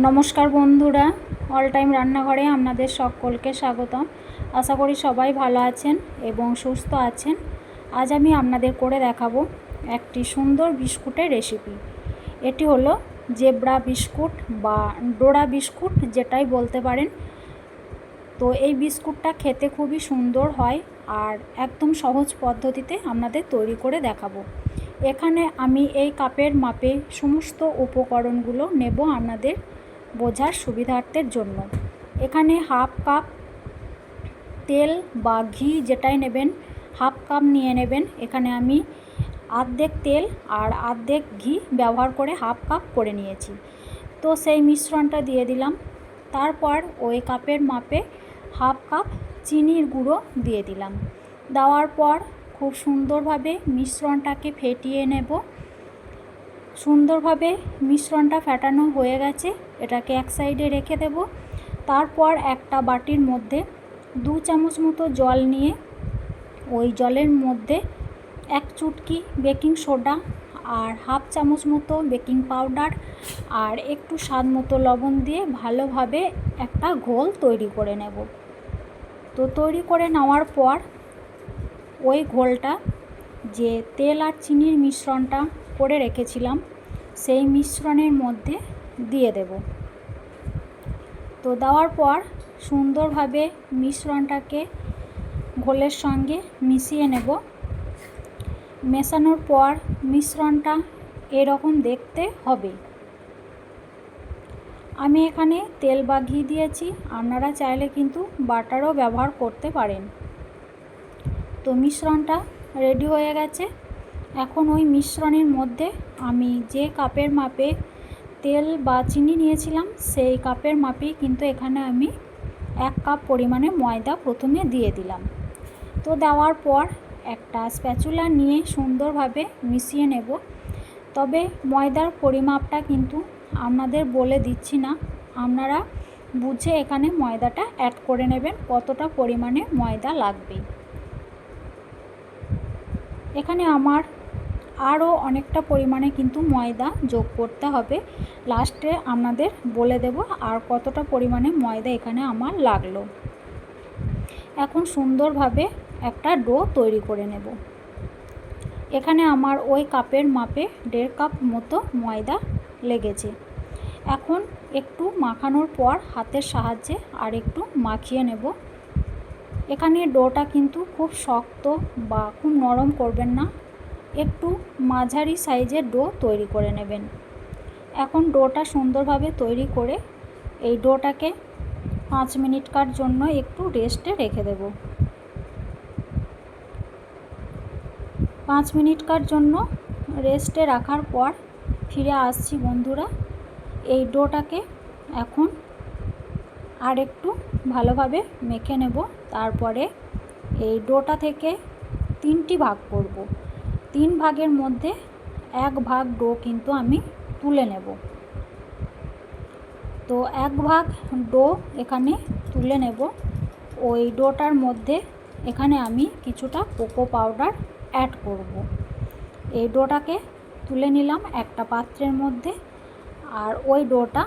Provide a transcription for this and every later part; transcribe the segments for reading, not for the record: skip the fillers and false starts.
নমস্কার বন্ধুরা, all time রান্নাঘরে আপনাদের সকলকে স্বাগতম। আশা করি সবাই ভালো আছেন এবং সুস্থ আছেন। আজ আমি আপনাদের করে দেখাবো একটি সুন্দর বিস্কুটের রেসিপি। এটি হলো জেব্রা বিস্কুট বা ডোরা বিস্কুট, যেটাই বলতে পারেন। তো এই বিস্কুটটা খেতে খুবই সুন্দর হয় আর একদম সহজ পদ্ধতিতে আপনাদের তৈরি করে দেখাবো। এখানে আমি এই কাপের মাপে সমস্ত উপকরণগুলো নেব আপনাদের বোঝার সুবিধার্থের জন্য। এখানে হাফ কাপ তেল বা ঘি, যেটাই নেবেন হাফ কাপ নিয়ে নেবেন। এখানে আমি অর্ধেক তেল আর অর্ধেক ঘি ব্যবহার করে হাফ কাপ করে নিয়েছি। তো সেই মিশ্রণটা দিয়ে দিলাম। তারপর ওই কাপের মাপে হাফ কাপ চিনির গুঁড়ো দিয়ে দিলাম। দেওয়ার পর খুব সুন্দরভাবে মিশ্রণটাকে ফেটিয়ে নেব। সুন্দরভাবে মিশ্রণটা ফেটানো হয়ে গেছে, এটাকে এক সাইডে রেখে দেব। তারপর একটা বাটির মধ্যে 2 চামচ মতো জল নিয়ে ওই জলের মধ্যে 1 চুটকি বেকিং সোডা আর হাফ চামচ মতো বেকিং পাউডার আর একটু স্বাদ মতো লবণ দিয়ে ভালোভাবে একটা ঘোল তৈরি করে নেব। তো তৈরি করে নেওয়ার পর ওই ঘোলটা, যে তেল আর চিনির মিশ্রণটা করে রেখেছিলাম, সেই মিশ্রণের মধ্যে দিয়ে দেব। তো দেওয়ার পর সুন্দরভাবে মিশ্রণটাকে ঘোলের সঙ্গে মিশিয়ে নেব। মেশানোর পর মিশ্রণটা এরকম দেখতে হবে। আমি এখানে তেল বা ঘি দিয়েছি, আপনারা চাইলে কিন্তু বাটারও ব্যবহার করতে পারেন। তো মিশ্রণটা রেডি হয়ে গেছে। এখন ওই মিশ্রণের মধ্যে আমি যে কাপের মাপে তেল বা চিনি নিয়েছিলাম, সেই কাপের মাপেই কিন্তু এখানে আমি 1 কাপ পরিমাণে ময়দা প্রথমে দিয়ে দিলাম। তো দেওয়ার পর একটা স্প্যাচুলা নিয়ে সুন্দরভাবে মিশিয়ে নেব। তবে ময়দার পরিমাপটা কিন্তু আপনাদের বলে দিচ্ছি না, আপনারা বুঝে এখানে ময়দাটা অ্যাড করে নেবেন, কতটা পরিমাণে ময়দা লাগবে। এখানে আমার আরও অনেকটা পরিমাণে কিন্তু ময়দা যোগ করতে হবে। লাস্টে আপনাদের বলে দেব আর কতটা পরিমাণে ময়দা এখানে আমার লাগলো। এখন সুন্দরভাবে একটা ডো তৈরি করে নেব। এখানে আমার ওই কাপের মাপে 1.5 কাপ মতো ময়দা লেগেছে। এখন একটু মাখানোর পর হাতের সাহায্যে আর একটু মাখিয়ে নেব। এখানে ডোটা কিন্তু খুব শক্ত বা খুব নরম করবেন না, একটু মাঝারি সাইজের ডো তৈরি করে নেবেন। এখন ডোটা সুন্দরভাবে তৈরি করে এই ডোটাকে 5 মিনিটকার জন্য একটু রেস্টে রেখে দেব। 5 মিনিটকার জন্য রেস্টে রাখার পর ফিরে আসছি বন্ধুরা। এই ডোটাকে এখন আর একটু ভালোভাবে মেখে নেব। তারপরে এই ডোটা থেকে 3টি ভাগ করব। 3 ভাগের মধ্যে 1 ভাগ ডো কিন্তু আমি তুলে নেব। তো 1 ভাগ ডো এখানে তুলে নেব। ওই ডোটার মধ্যে এখানে আমি কিছুটা কোকো পাউডার অ্যাড করব। এই ডোটাকে তুলে নিলাম একটা পাত্রের মধ্যে, আর ওই ডোটা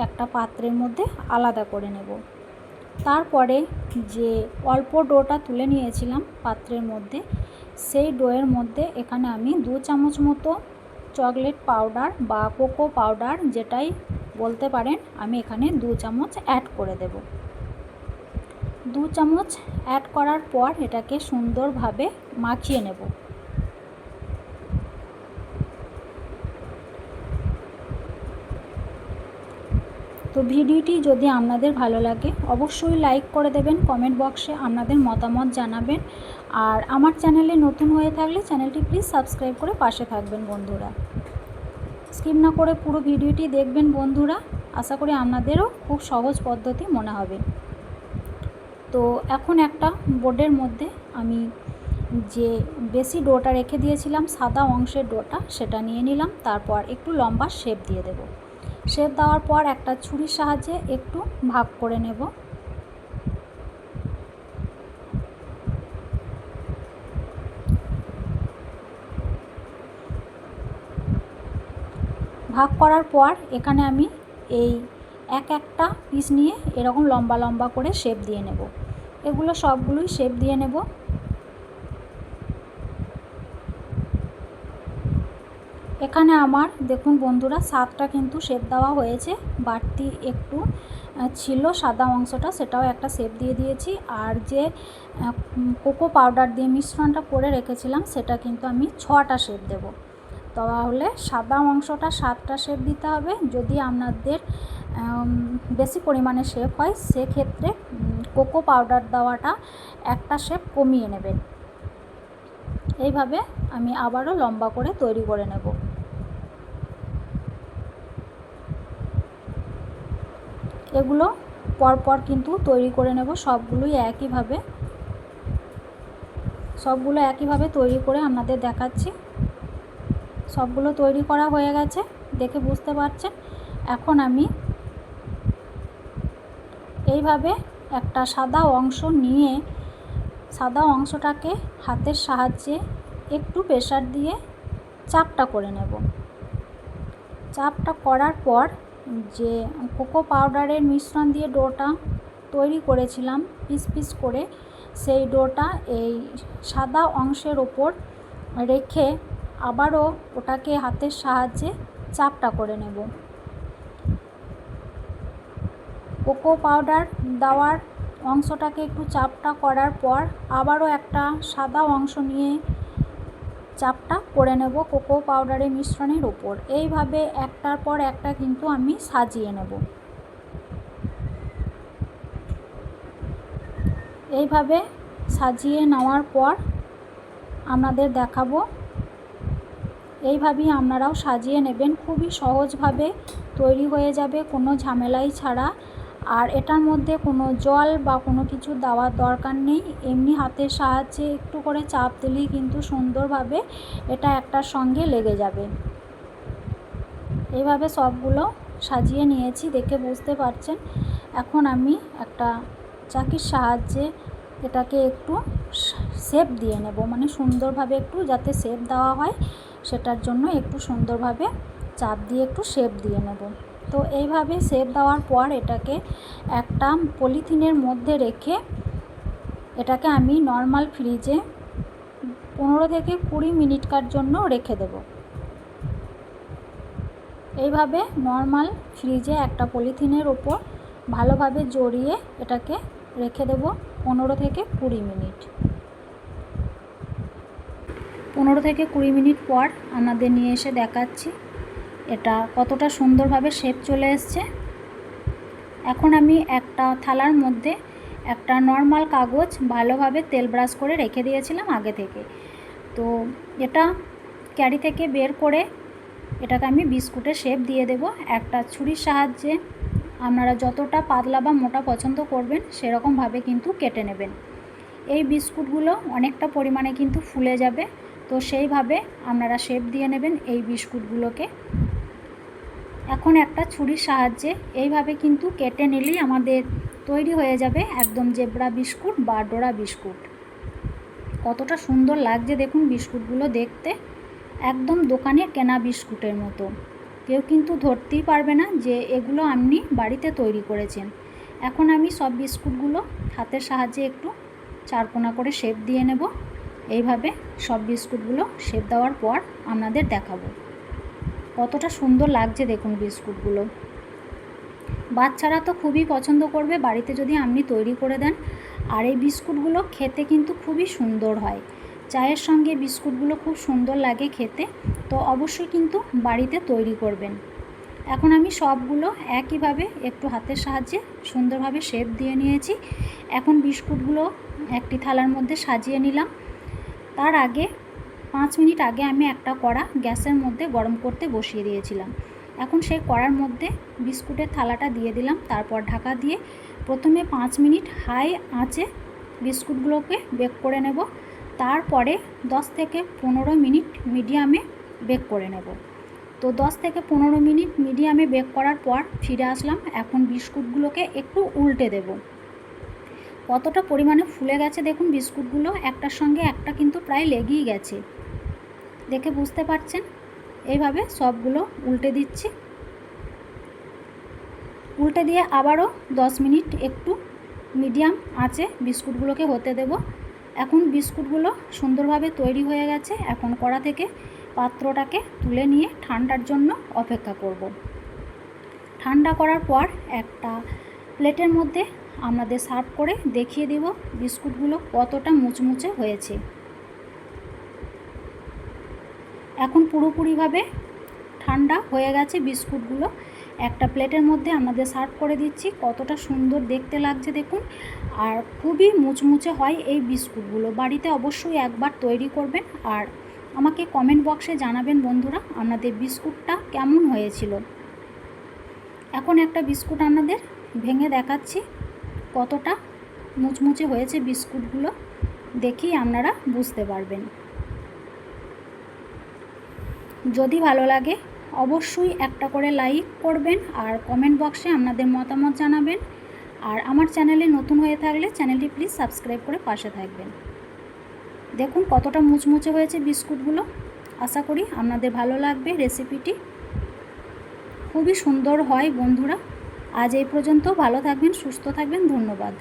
একটা পাত্রের মধ্যে আলাদা করে নেব। তারপরে যে অল্প ডোটা তুলে নিয়েছিলাম পাত্রের মধ্যে, সেই ডোয়ের মধ্যে এখানে আমি 2 চামচ মতো চকলেট পাউডার বা কোকো পাউডার, যেটাই বলতে পারেন, আমি এখানে 2 চামচ অ্যাড করে দেব। 2 চামচ অ্যাড করার পর এটাকে সুন্দরভাবে মাখিয়ে নেব। তো ভিডিওটি যদি আপনাদের ভালো লাগে অবশ্যই লাইক করে দেবেন, কমেন্ট বক্সে আপনাদের মতামত জানাবেন। আর আমার চ্যানেলে নতুন হয়ে থাকলে চ্যানেলটি প্লিজ সাবস্ক্রাইব করে পাশে থাকবেন বন্ধুরা। স্কিপ না করে পুরো ভিডিওটি দেখবেন বন্ধুরা, আশা করি আপনাদেরও খুব সহজ পদ্ধতি মনে হবে। তো এখন একটা বোর্ডের মধ্যে আমি যে বেশি ডোটা রেখে দিয়েছিলাম, সাদা অংশের ডোটা, সেটা নিয়ে নিলাম। তারপর একটু লম্বা শেপ দিয়ে দেব। শেপ দেওয়ার পর একটা ছুরির সাহায্যে একটু ভাগ করে নেব। ভাগ করার পর এখানে আমি এই একটা পিস নিয়ে এরকম লম্বা লম্বা করে শেপ দিয়ে নেব। এগুলো সবগুলোই শেপ দিয়ে নেব। এখানে আমার দেখুন বন্ধুরা 7টা কিন্তু শেপ দেওয়া হয়েছে, বাড়তি একটু ছিল সাদা অংশটা, সেটাও একটা শেপ দিয়ে দিয়েছি। আর যে কোকো পাউডার দিয়ে মিশ্রণটা করে রেখেছিলাম সেটা কিন্তু আমি 6টা শেপ দেব। তাহলে সাদা অংশটা 7টা শেপ দিতে হবে। যদি আপনাদের বেশি পরিমাণে শেপ হয় সেক্ষেত্রে কোকো পাউডার দেওয়াটা একটা শেপ কমিয়ে নেবেন। এইভাবে আমি আবারও লম্বা করে তৈরি করে নেব। এগুলো পরপর কিন্তু তৈরি করে নেব, সবগুলো একইভাবে তৈরি করে আপনাদের দেখাচ্ছি। সবগুলো তৈরি করা হয়ে গেছে, দেখে বুঝতে পারছেন। এখন আমি এইভাবে একটা সাদা অংশ নিয়ে সাদা অংশটাকে হাতের সাহায্যে একটু প্রেসার দিয়ে চাপটা করে নেব। চাপটা করার পর যে কোকো পাউডারের মিশ্রণ দিয়ে ডোটা তৈরি করেছিলাম পিস পিস করে, সেই ডোটা এই সাদা অংশের ওপর রেখে আবারও ওটাকে হাতের সাহায্যে চাপটা করে নেব। কোকো পাউডার দেওয়ার অংশটাকে একটু চাপটা করার পর আবারও একটা সাদা অংশ নিয়ে চাপটা করে নেব কোকো পাউডারের মিশ্রণের ওপর। এইভাবে একটার পর একটা কিন্তু আমি সাজিয়ে নেব। এইভাবে সাজিয়ে নেওয়ার পর আপনাদের দেখাবো। এইভাবেই আপনারাও সাজিয়ে নেবেন, খুবই সহজভাবে তৈরি হয়ে যাবে, কোনো ঝামেলাই ছাড়া। আর এটার মধ্যে কোনো জল বা কোনো কিছু দেওয়ার দরকার নেই, এমনি হাতের সাহায্যে একটু করে চাপ দিলেই কিন্তু সুন্দরভাবে এটা একটার সঙ্গে লেগে যাবে। এইভাবে সবগুলো সাজিয়ে নিয়েছি, দেখে বুঝতে পারছেন। এখন আমি একটা চাকির সাহায্যে এটাকে একটু শেপ দিয়ে নেব, মানে সুন্দরভাবে একটু যাতে শেপ দেওয়া হয় সেটার জন্য একটু সুন্দরভাবে চাপ দিয়ে একটু শেপ দিয়ে নেব। তো এইভাবে শেপ দেওয়ার পর এটাকে একটা পলিথিনের মধ্যে রেখে এটাকে আমি নর্মাল ফ্রিজে 15 থেকে 20 মিনিটকার জন্য রেখে দেব। এইভাবে নর্মাল ফ্রিজে একটা পলিথিনের ওপর ভালোভাবে জড়িয়ে এটাকে রেখে দেব 15 থেকে 20 মিনিট। 15 থেকে 20 মিনিট পর আপনাদের নিয়ে এসে দেখাচ্ছি এটা কতটা সুন্দরভাবে শেপ চলে এসছে। এখন আমি একটা থালার মধ্যে একটা নর্মাল কাগজ ভালোভাবে তেল ব্রাশ করে রেখে দিয়েছিলাম আগে থেকে। তো এটা ক্যারি থেকে বের করে এটাকে আমি বিস্কুটের শেপ দিয়ে দেব। একটা ছুরির সাহায্যে আপনারা যতটা পাতলা বা মোটা পছন্দ করবেন সেরকমভাবে কিন্তু কেটে নেবেন। এই বিস্কুটগুলো অনেকটা পরিমাণে কিন্তু ফুলে যাবে, তো সেইভাবে আপনারা শেপ দিয়ে নেবেন এই বিস্কুটগুলোকে। এখন একটা ছুরির সাহায্যে এইভাবে কিন্তু কেটে নিলেই আমাদের তৈরি হয়ে যাবে একদম জেব্রা বিস্কুট বা ডোরা বিস্কুট। কতটা সুন্দর লাগছে দেখুন বিস্কুটগুলো দেখতে, একদম দোকানে কেনা বিস্কুটের মতো। কেউ কিন্তু ধরতেই পারবে না যে এগুলো আপনি বাড়িতে তৈরি করেছেন। এখন আমি সব বিস্কুটগুলো হাতের সাহায্যে একটু চারকোনা করে শেপ দিয়ে নেব। এইভাবে সব বিস্কুটগুলো শেপ দেওয়ার পর আপনাদের দেখাবো কতটা সুন্দর লাগছে দেখুন বিস্কুটগুলো। বাচ্চারা তো খুবই পছন্দ করবে বাড়িতে যদি আপনি তৈরি করে দেন। আর এই বিস্কুটগুলো খেতে কিন্তু খুবই সুন্দর হয়, চায়ের সঙ্গে বিস্কুটগুলো খুব সুন্দর লাগে খেতে। তো অবশ্যই কিন্তু বাড়িতে তৈরি করবেন। এখন আমি সবগুলো একইভাবে একটু হাতের সাহায্যে সুন্দরভাবে শেপ দিয়ে নিয়েছি। এখন বিস্কুটগুলো একটি থালার মধ্যে সাজিয়ে নিলাম। তার আগে 5 মিনিট আগে আমি একটা কড়া গ্যাসের মধ্যে গরম করতে বসিয়ে দিয়েছিলাম। এখন সেই কড়ার মধ্যে বিস্কুটের থালাটা দিয়ে দিলাম, তারপর ঢাকা দিয়ে প্রথমে 5 মিনিট হাই আঁচে বিস্কুটগুলোকে বেক করে নেব। তারপরে 10 থেকে 15 মিনিট মিডিয়ামে বেক করে নেব। তো 10 থেকে 15 মিনিট মিডিয়ামে বেক করার পর ফিরে আসলাম। এখন বিস্কুটগুলোকে একটু উল্টে দেব। কতটা পরিমাণে ফুলে গেছে দেখুন বিস্কুটগুলো, একটার সঙ্গে একটা কিন্তু প্রায় লেগেই গেছে, দেখে বুঝতে পারছেন। এইভাবে সবগুলো উল্টে দিচ্ছি। উল্টে দিয়ে আবারও 10 মিনিট একটু মিডিয়াম আঁচে বিস্কুটগুলোকে হতে দেব। এখন বিস্কুটগুলো সুন্দরভাবে তৈরি হয়ে গেছে। এখন কড়া থেকে পাত্রটাকে তুলে নিয়ে ঠান্ডার জন্য অপেক্ষা করব। ঠান্ডা করার পর একটা প্লেটের মধ্যে আপনাদের সার্ভ করে দেখিয়ে দেব বিস্কুটগুলো কতটা মুচমুচে হয়েছে। এখন পুরোপুরিভাবে ঠান্ডা হয়ে গেছে বিস্কুটগুলো। একটা প্লেটের মধ্যে আপনাদের সার্ভ করে দিচ্ছি। কতটা সুন্দর দেখতে লাগছে দেখুন, আর খুবই মুচমুচে হয় এই বিস্কুটগুলো। বাড়িতে অবশ্যই একবার তৈরি করবেন আর আমাকে কমেন্ট বক্সে জানাবেন বন্ধুরা আপনাদের বিস্কুটটা কেমন হয়েছিল। এখন একটা বিস্কুট আপনাদের ভেঙে দেখাচ্ছি কতটা মুচমুচে হয়েছে বিস্কুটগুলো, দেখেই আপনারা বুঝতে পারবেন। যদি ভালো লাগে অবশ্যই একটা করে লাইক করবেন আর কমেন্ট বক্সে আপনাদের মতামত জানাবেন। আর আমার চ্যানেলে নতুন হয়ে থাকলে চ্যানেলটি প্লিজ সাবস্ক্রাইব করে পাশে থাকবেন। দেখুন কতটা মুচমুচে হয়েছে বিস্কুটগুলো। আশা করি আপনাদের ভালো লাগবে রেসিপিটি, খুবই সুন্দর হয় বন্ধুরা। আজ এই পর্যন্ত, ভালো থাকবেন, সুস্থ থাকবেন, ধন্যবাদ।